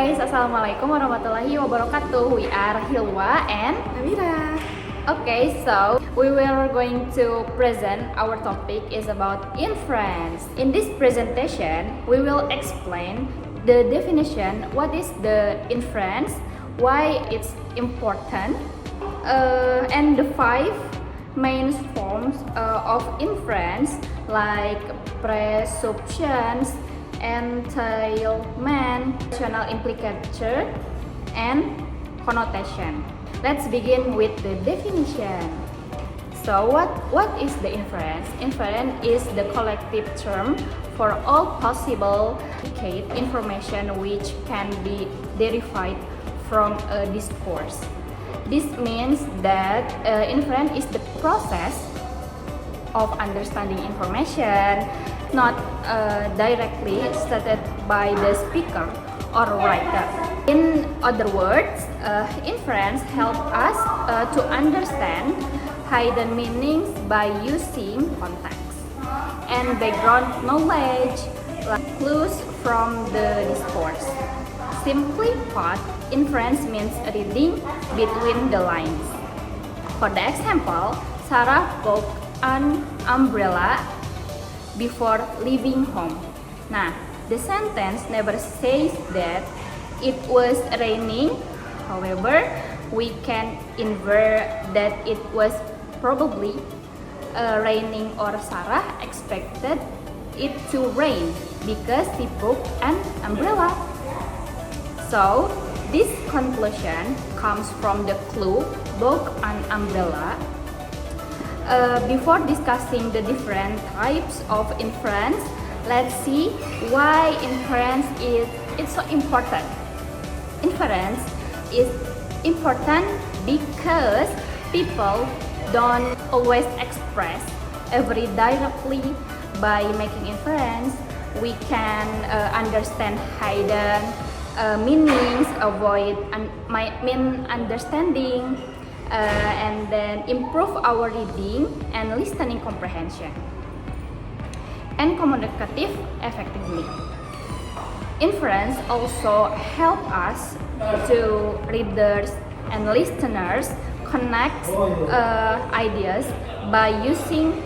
guys, Assalamualaikum warahmatullahi wabarakatuh. We are Hilwa and Namira. okay, so we were going to present our topic is about inference. In this presentation, we will explain the definition, what is the inference, why it's important, and the 5 main forms of inference like presumptions, entailment, rational implicature, and connotation. Let's begin with the definition. So what is the inference? Inference is the collective term for all possible information which can be derived from a discourse. This means that inference is the process of understanding information, not directly stated by the speaker or writer. In other words, inference helps us to understand hidden meanings by using context and background knowledge, like clues from the discourse. Simply put, inference means reading between the lines. For the example, Sarah bought an umbrella before leaving home. Nah, the sentence never says that it was raining. However, we can infer that it was probably raining, or Sarah expected it to rain because she booked an umbrella. So, this conclusion comes from the clue book an umbrella. Before discussing the different types of inference, let's see why inference is so important. Inference is important because people don't always express every directly. By making inference, we can understand hidden meanings, avoid misunderstanding, and then improve our reading and listening comprehension, and communicative effectively. Inference also help us to readers and listeners connect ideas by using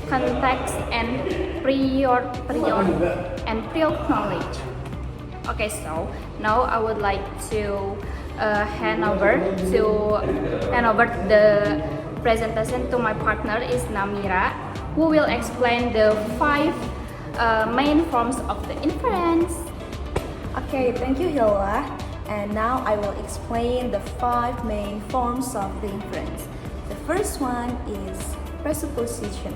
context and prior knowledge. Okay, so now I would like to hand over the presentation to my partner is Namira, who will explain the 5 main forms of the inference. Okay, thank you, Hilwa. And now I will explain the 5 main forms of the inference. The first one is presupposition.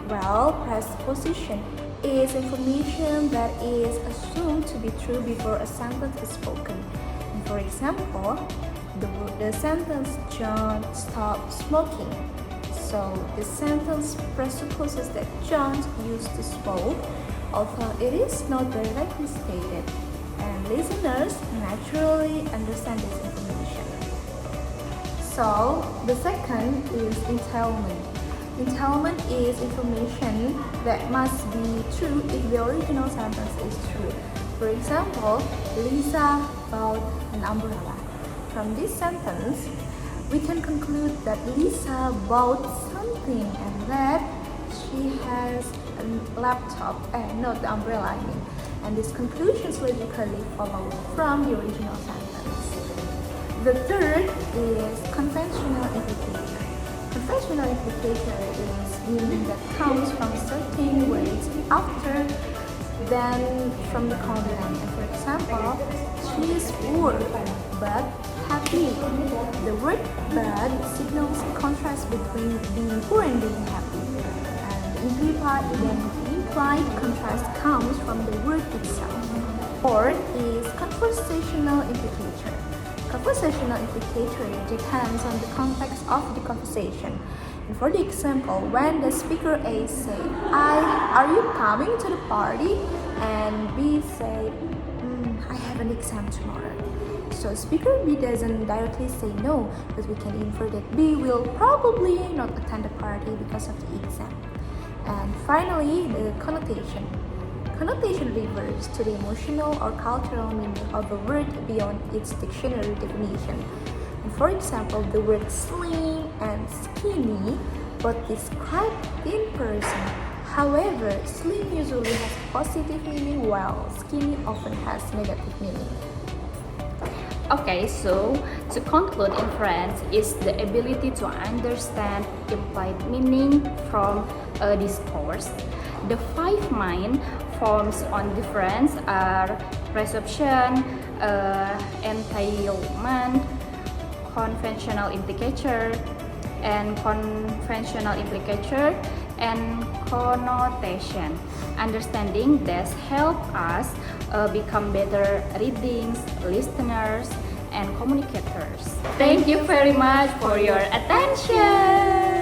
Well, presupposition is information that is assumed to be true before a sentence is spoken. For example, the sentence John stopped smoking. So the sentence presupposes that John used to smoke, although it is not directly stated, and listeners naturally understand this information. So the second is entailment. Entailment is information that must be true if the original sentence is true. For example, Lisa bought an umbrella. From this sentence, we can conclude that Lisa bought something and that she has a laptop, not the umbrella, I mean. And these conclusions logically follow from the original sentence. The third is conventional implication. Conventional implication is meaning that comes from certain words after than from the content. For example, she is poor but happy. The word but signals contrast between being poor and being happy. And the implied contrast comes from the word itself. Fourth is conversational implicator. Conversational implicator depends on the context of the conversation. And for the example, when the speaker A say, are you coming to the party? And B say, I have an exam tomorrow. So speaker B doesn't directly say no, but we can infer that B will probably not attend the party because of the exam. And finally, the connotation. connotation refers to the emotional or cultural meaning of a word beyond its dictionary definition. And for example, the word slim and skinny both describe thin person. However, slim usually has positive meaning while skinny often has negative meaning. Okay, so to conclude, inference is the ability to understand implied meaning from a discourse. The five main forms on difference are presumption, entailment, conventional implicature, and connotation. Understanding this help us become better readings, listeners, and communicators. Thank you very much for your attention.